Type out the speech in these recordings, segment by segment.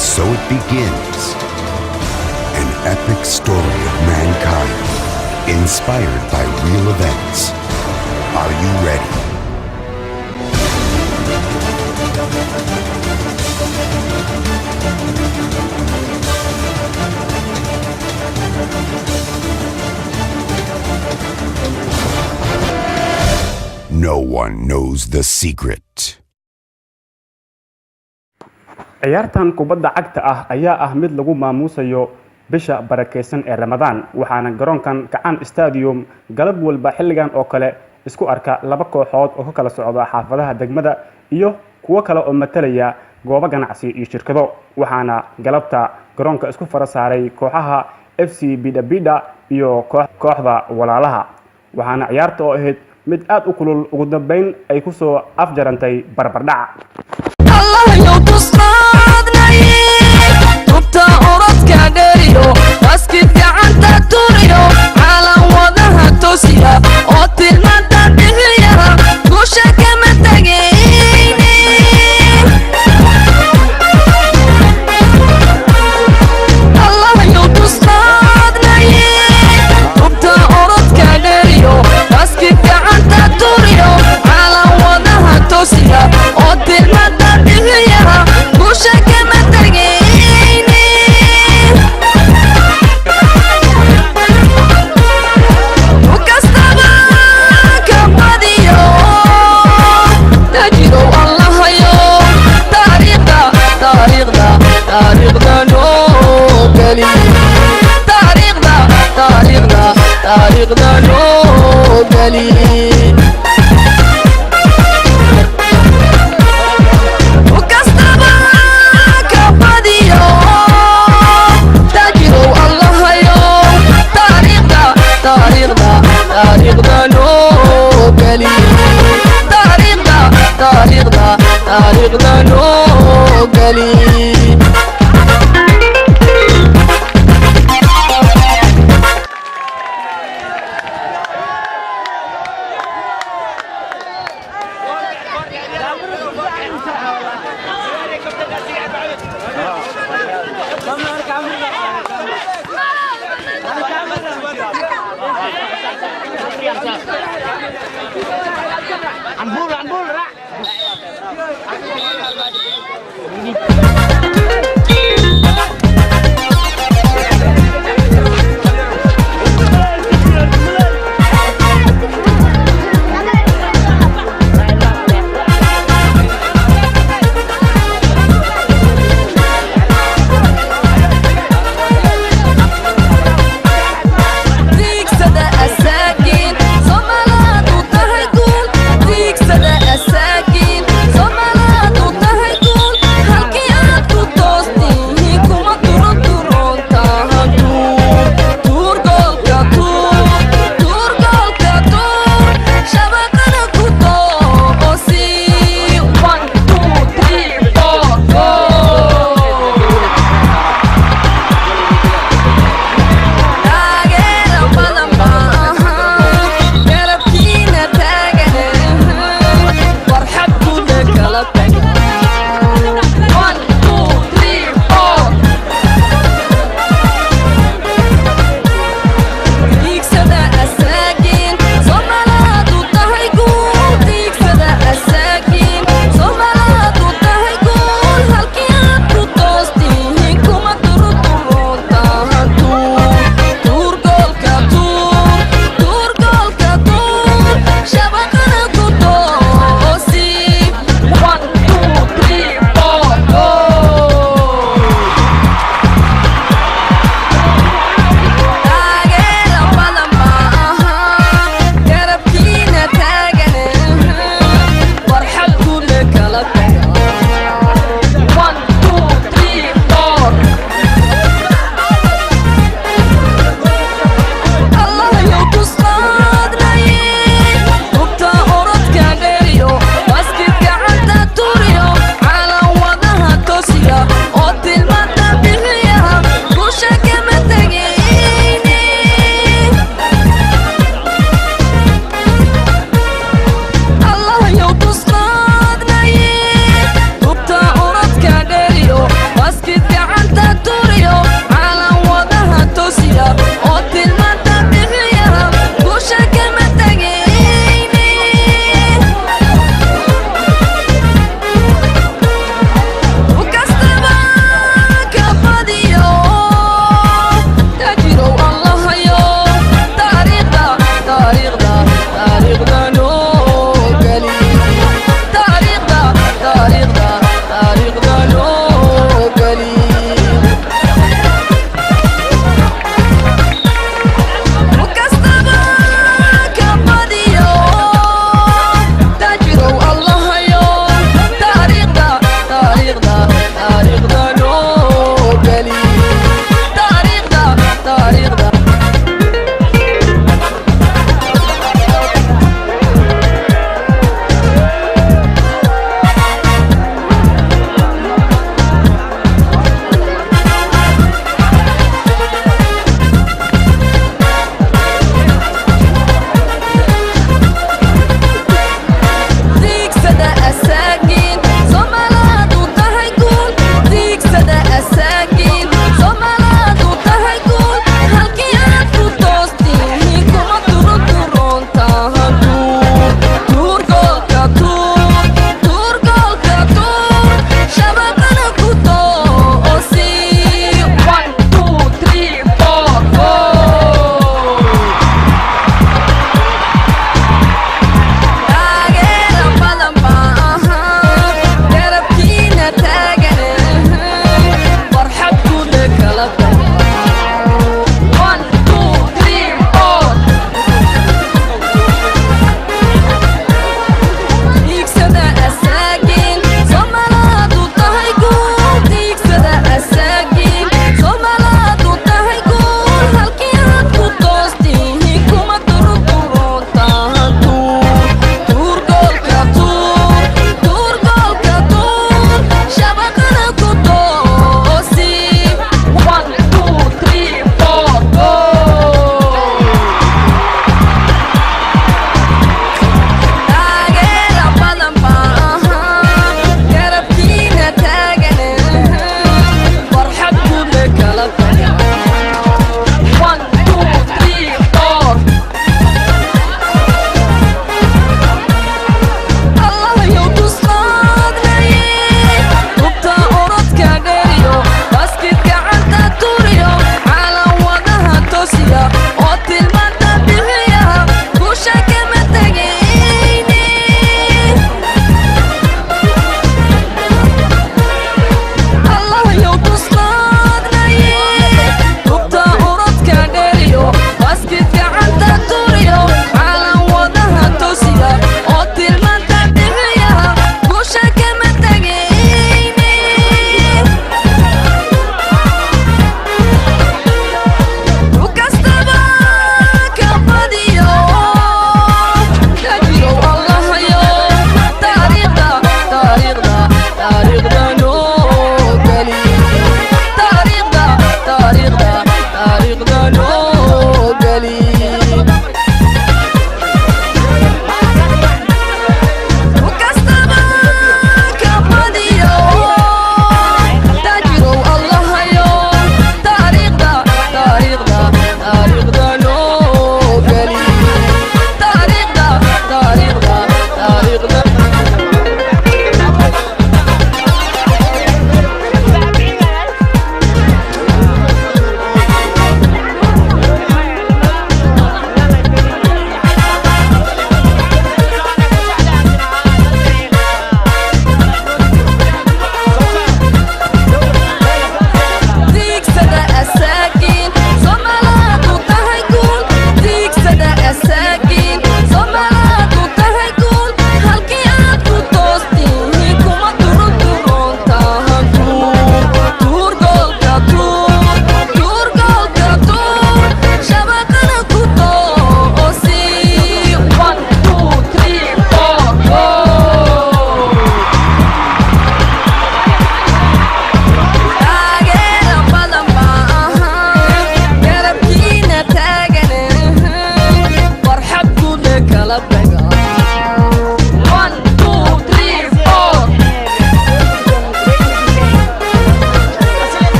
so it begins. An epic story of mankind, inspired by real events. Are you ready? No one knows the secret. ciyaartan kubadda cagta ah ayaa ah mid lagu maamuusayo bisha barakeysan ee Ramadaan waxaana garoonkan Kacan Stadium galab walba xilligan oo kale isku arka laba kooxood oo ka kala socda xaafadaha degmada iyo kuwa kale oo matalaya goobo ganacsi iyo shirkado waxaana galabta garoonka isku fara saaray kooxaha FC Bidabida iyo kooxda walaalaha waxaana ciyaarta oo ahayd mid aad u kulul ugu dambeyn ay ku soo afjarantay barbardhac الله يوتصادنا تبتا أوردك داريو باسكت عند توريو على وضعها توسيا أوتي المدى بغيا كوشا كما تجيني الله يوتصادنا تبتا أوردك داريو باسكت عند توريو على وضعها توسيا أوتي المدى تاريخنا نوبلي وكستبا كبديو تجرو الله يو تاريخنا نوبلي تاريخنا نوبلي Anbul, Ra.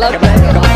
la tagaa